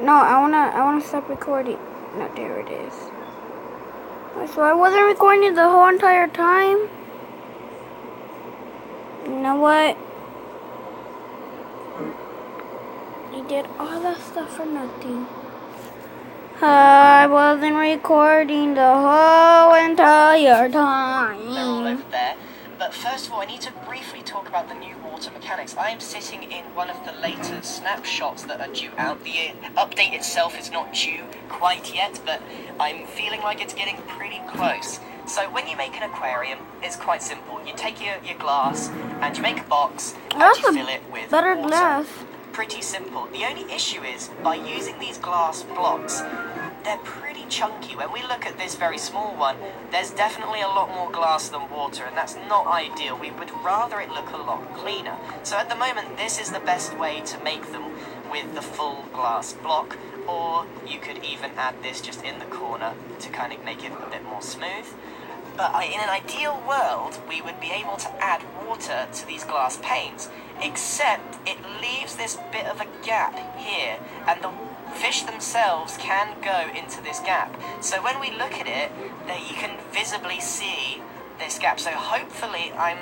No, I wanna stop recording. No, there it is. So I wasn't recording the whole entire time. You know what? You did all that stuff for nothing. I wasn't recording the whole entire time. They're all over there. But first of all, I need to briefly talk about the new water mechanics. I am sitting in one of the later snapshots that are due out. The update itself is not due quite yet, but I'm feeling like it's getting pretty close. So when you make an aquarium, it's quite simple. You take your glass and you make a box and you fill it with better water. glass. Pretty simple. The only issue is, by using these glass blocks, they're pretty chunky. When we look at this very small one, there's definitely a lot more glass than water, and that's not ideal. We would rather it look a lot cleaner. So at the moment, this is the best way to make them with the full glass block, or you could even add this just in the corner to kind of make it a bit more smooth. But in an ideal world, we would be able to add water to these glass panes, except it leaves this bit of a gap here, and the fish themselves can go into this gap. So when we look at it, you can visibly see this gap. So hopefully, I'm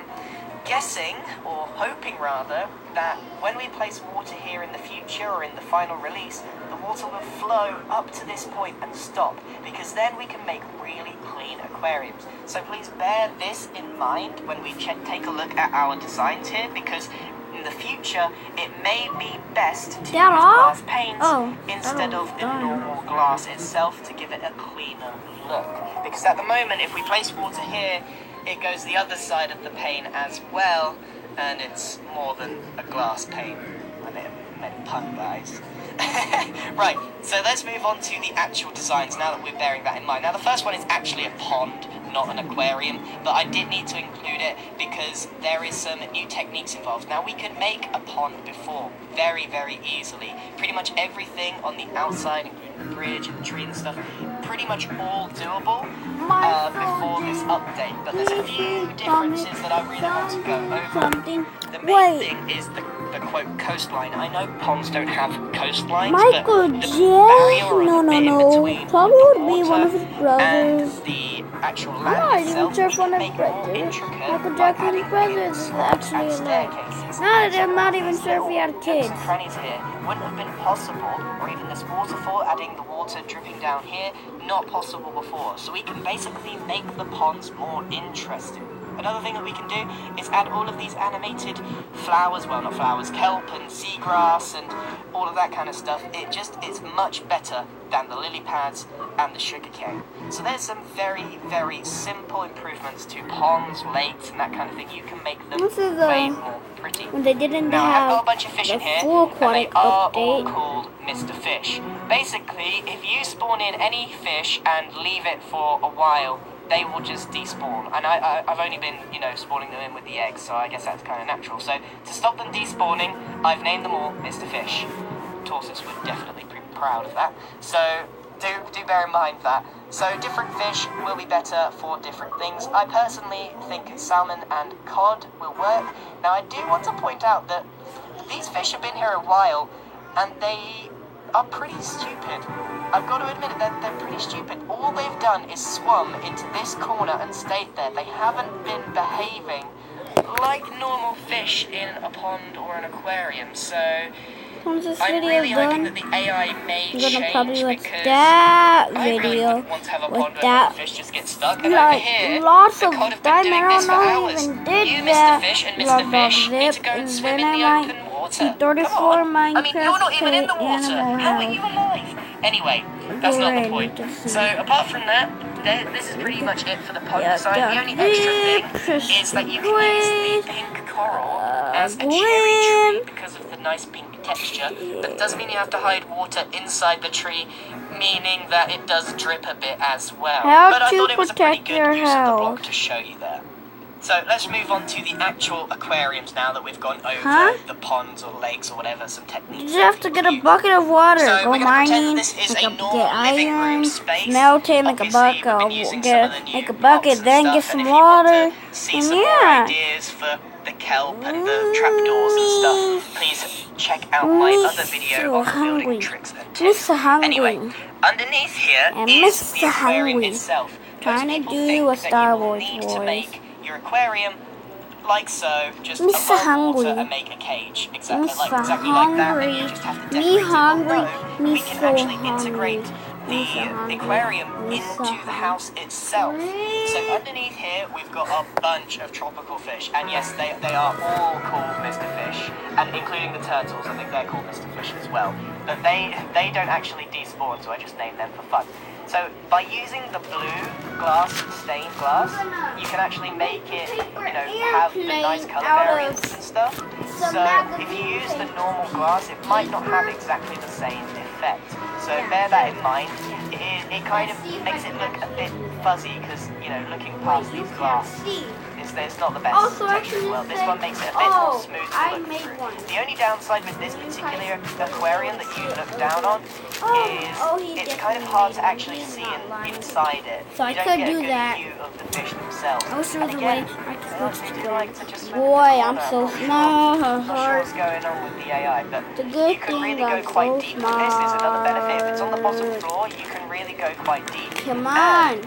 guessing, or hoping rather, that when we place water here in the future or in the final release, the water will flow up to this point and stop, because then we can make really clean aquariums. So please bear this in mind when we take a look at our designs here, because in the future it may be best to use glass panes instead of the normal glass itself to give it a cleaner look. Because at the moment, if we place water here, it goes the other side of the pane as well, and it's more than a glass pane. I meant pun, guys. Right, so let's move on to the actual designs now that we're bearing that in mind. Now the first one is actually a pond, not an aquarium, but I did need to include it because there is some new techniques involved. Now we could make a pond before very, very easily. Pretty much everything on the outside, including the bridge and the tree and stuff, pretty much all doable before this update. But there's a few differences that I really want to go over. The main thing is the quote coastline. I know ponds don't have coastlines, but the barrier or the bit in between probably the would be one of his brothers. and the actual land itself, we can make more intricate by adding windows, slabs and staircases. I'm not even sure if he had kids. Nooks and crannies here wouldn't have been possible, or even this waterfall, adding the water dripping down here, not possible before. So we can basically make the ponds more interesting. Another thing that we can do is add all of these animated flowers, well not flowers, kelp and seagrass and all of that kind of stuff. It's much better than the lily pads and the sugarcane. So there's some very, very simple improvements to ponds, lakes and that kind of thing. You can make them way more pretty. When they didn't now I've got have a bunch of fish in here, full and they are all update. called Mr. Fish. Basically, if you spawn in any fish and leave it for a while, they will just despawn, and I've only been, spawning them in with the eggs, so I guess that's kind of natural. So to stop them despawning, I've named them all Mr. Fish. Tortoise would definitely be proud of that. So do bear in mind that. So different fish will be better for different things. I personally think salmon and cod will work. Now I do want to point out that these fish have been here a while, and they are pretty stupid. I've got to admit it, they're pretty stupid. All they've done is swum into this corner and stayed there. They haven't been behaving like normal fish in a pond or an aquarium. So Once this I'm video really is hoping done, that the AI may I'm gonna probably change, watch because that I really video wouldn't want to have a with pond where that. the fish just get stuck. And over here, Lots the of cod have time. been doing I this for don't know hours. even did You, that. Mr. Fish and Mr. Fish, need to go and swim in the open water. 34 Come on. I mean, Minecraft you're not even in the water. animal How are house. you alive? Anyway, that's not the point. So apart from that, this is pretty much it for the pond design. The only extra thing is that you can use the pink coral as a cherry tree because of the nice pink texture. But it does mean you have to hide water inside the tree, meaning that it does drip a bit as well. But I thought it was a pretty good use of the block to show you there. So let's move on to the actual aquariums now that we've gone over the ponds or lakes or whatever, some techniques. You just have to get a bucket of water, So go we're going to pretend mining, this is get a normal living room iron, space. smelt it, make a Obviously, bucket, we've been using some of the new make a blocks bucket, and then stuff, get and some if you want water, to see and some more yeah. ideas for the kelp and the trapdoors and stuff, please check out my other video on building tricks and tips. Mr. Hungry. Anyway, underneath here And is the Mr. aquarium Hungry. itself. Trying to Most people do think a that Star you will Wars need voice. to make your aquarium like so, just Mr. above Hungry. water and make a cage. Exactly Mr. like that. And you just have to Me decorate it. hungry. Although Me we can so actually hungry. integrate the aquarium into the house itself. So underneath here we've got a bunch of tropical fish, and yes, they are all called Mr. Fish, and including the turtles. I think they're called Mr. Fish as well. But they don't actually despawn, so I just named them for fun. So by using the blue glass, stained glass, you can actually make it, have the nice color variants and stuff. So if you use the normal glass, it might not have exactly the same effect. So bear that in mind. It kind of makes it look a bit fuzzy because, looking past these glass, it's not the best texture in the world. This one makes it a bit more smooth to look through. The only downside with this particular aquarium that you look down on is it's kind of hard to actually see inside it. So I You don't could get a do good that. view of the fish themselves. I'll show And the again, way I can would switch you to like to just swim in the Boy, I'm corner? so Not sure smart. what's going on with the AI, but The good you can thing really go I'm quite so deep with this. Is another benefit. If it's on the bottom smart. floor, you can really go quite deep. Come on.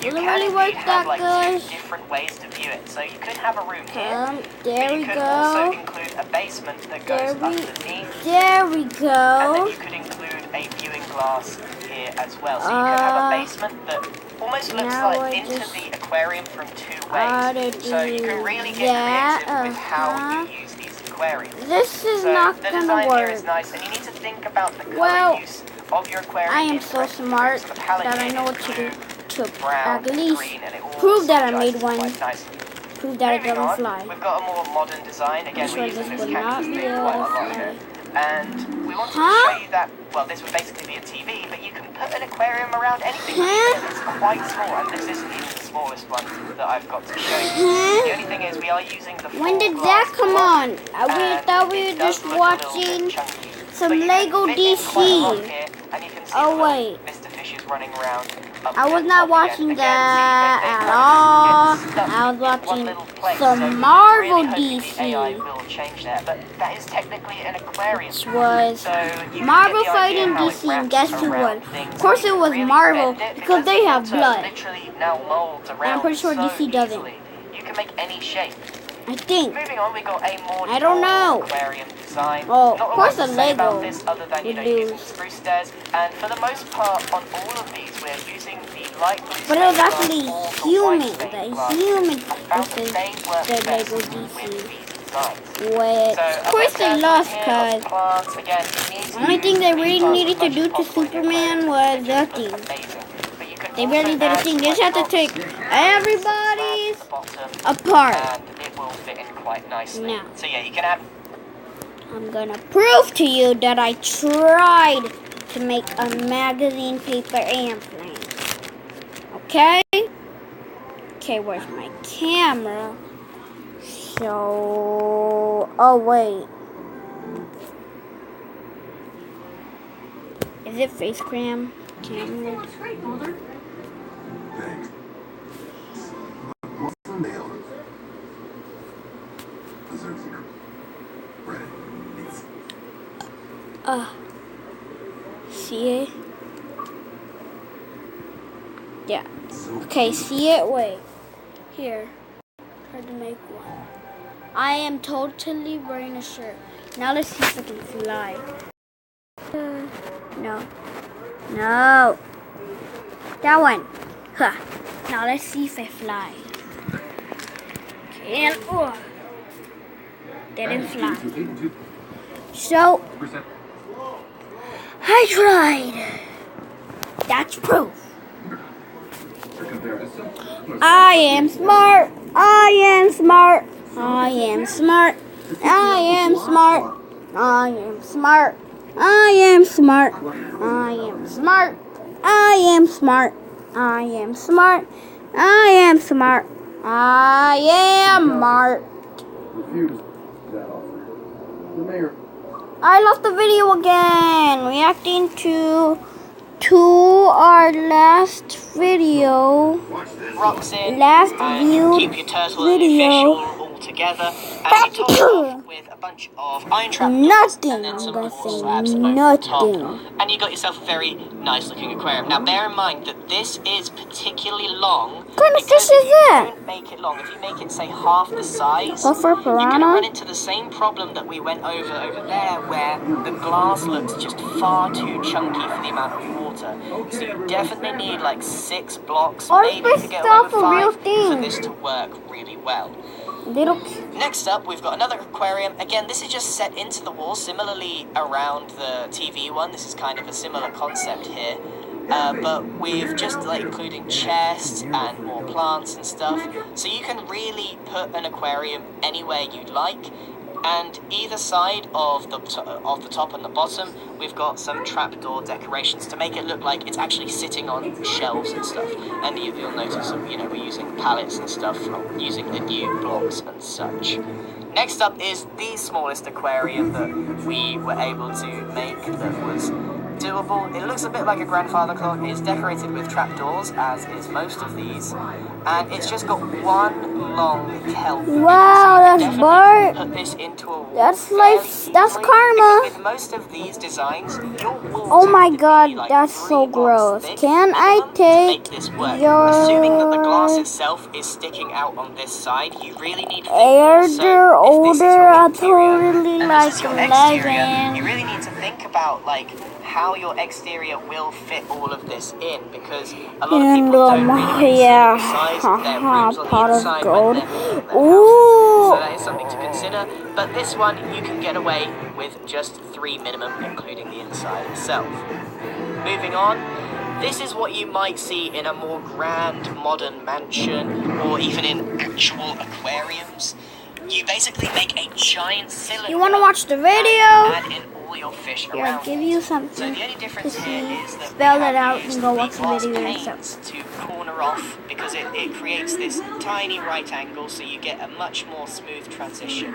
You Doesn't can really work indeed that have like good. 2 different ways to view it. So you could have a room here, There but we you could also go. include a basement that goes underneath, There we and then go. you could include a viewing glass here as well. So you could have a basement that almost looks now I like into just the aquarium from 2 gotta ways. So you can really get that, creative with how you use these aquariums. This is So not the gonna design here is work. nice, and you need to think about the color Well, use of your aquarium. I am in so different smart so the palette that I here know is what to do blue, to brown, at least green, and it all prove that I made synergizes one. quite nicely. Prove that it Moving doesn't on, fly. we've got a more modern design. Again, Sure, we're using this this would not cactus be thing able quite a to lot fly. here. And we wanted to Huh? show you that, well, this would basically be a TV, but you can put an aquarium around anything. Huh? It's quite small, and this isn't even the smallest one that I've got to show you. Huh? The only thing is we are using the When did full that glass come block, on? We thought we it were does just look a little bit watching chunky. some But you Lego can fit in quite a lot DC. here, and you can see Oh, the little wait. Mr. Fishes running around. I was not watching that at all. I was watching some Marvel DC, AI will change that, but that is technically an aquarium. which was So you can Marvel get the idea fighting how it DC, and wraps guess who around won? things. Of course You it can was really Marvel, bend it because they the have water blood. literally now molds around I'm pretty sure so DC doesn't. easily. You can make any shape. I think. Moving on, we got a more I don't know. aquarium design. Oh, Not of a course lot to the say about Lego this other than would using lose. spruce stairs. And for the most part, on all of these, we're using the light blue. But it was stained actually glass or human. white stained The glass. human I found that versus they work the best Lego with DC. these designs. Which, So, of course they lost because the only thing they really needed to do to Superman was nothing. They barely did a thing. They just had to take everybody's apart. And it will fit in quite nicely. Now. So yeah, you can add. I'm gonna prove to you that I tried to make a magazine paper airplane. Okay? Okay, where's my camera? So, oh wait. Is it face cam? Camera? It's great, Mulder. Thanks. What's the nail? Desserts here. Ready. See it? Yeah. Okay, see it? Wait. Here. Hard to make one. I am totally wearing a shirt. Now let's see if I can fly. No. No. That one. Huh. Now let's see if I fly. Okay, and didn't fly. So I tried. That's proof. I am smart. I am smart. I am smart. I am smart. I am smart. I am smart. I am smart. I am smart. I am smart. I am smart. I am smart. Refuse that offer. The mayor. I lost the video again. Reacting to our last video. Rocks in Last and viewed keep your turtle and your fish video. all together, and we top it off with a bunch of iron trap doors Nothing. and then I'm some gonna quartz say slabs over the top. nothing. And you got yourself a very nice looking aquarium. Now bear in mind that this is particularly long. What kind of fish is If you that? don't make it long, if you make it say half the size, Puffer you're going to piranha? run into the same problem that we went over there, where the glass looks just far too chunky for the amount of water. So you definitely need like 6 blocks, All maybe this to get stuff away with a real 5 thing. for this to work really well. Little. Next up, we've got another aquarium. Again, this is just set into the wall, similarly around the TV one. This is kind of a similar concept here. But with just like including chests and more plants and stuff. So you can really put an aquarium anywhere you'd like. And either side of the top and the bottom, we've got some trapdoor decorations to make it look like it's actually sitting on shelves and stuff. And you'll notice that, you know, we're using pallets and stuff from using the new blocks and such. Next up is the smallest aquarium that we were able to make that was doable. It looks a bit like a grandfather clock. It's decorated with trapdoors, as is most of these, and it's just got one long kelp. Wow, So that's Bart. put this into a wall That's fairly life. That's easily, karma. because with most of these designs, your walls Oh my have to be God, like that's 3 so blocks gross. thick Can I minimum to take make this work. your Assuming that the glass itself is sticking out on this side, you really need to think air also, there if this is your older? I interior totally and like this is your exterior, 11. you really need to think about like how your exterior will fit all of this in, because a lot of And people don't really consider yeah, the size of their rooms on pot the of inside gold. when they're building their Ooh. houses. So that is something to consider. But this one you can get away with just 3 minimum, including the inside itself. Moving on. This is what you might see in a more grand modern mansion or even in actual aquariums. You basically make a giant cylinder. You want to watch the video? And add in all your fish Here, around. I'll give you So something the only to difference see. here is that Spell we that have out used and go the watch the glass video panes yourself. to corner off, because it creates this tiny right angle, so you get a much more smooth transition.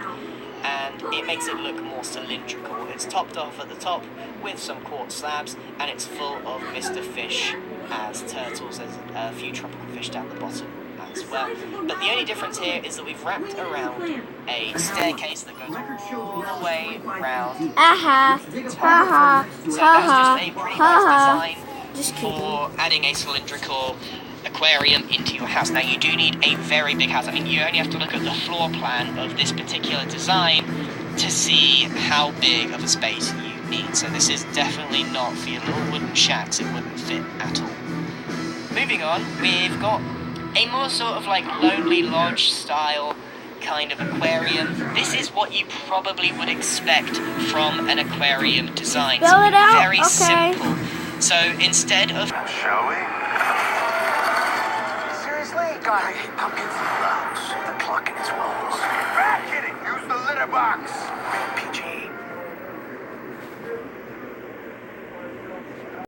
And it makes it look more cylindrical. It's topped off at the top with some quartz slabs, and it's full of Mr. Fish as turtles. There's a few tropical fish down the bottom as well. But the only difference here is that we've wrapped around a staircase that goes all the way around. Aha, haha, So that's haha, just a pretty haha. nice design Just kidding. for adding a cylindrical aquarium into your house. Now you do need a very big house. I mean, you only have to look at the floor plan of this particular design to see how big of a space you need. So this is definitely not for your little wooden shacks. It wouldn't fit at all. Moving on, we've got a more sort of like Lonely Lodge style kind of aquarium. This is what you probably would expect from an aquarium design. Spell it out? Very Okay. simple. So instead of Shall we? Seriously? God, I hate pumpkins.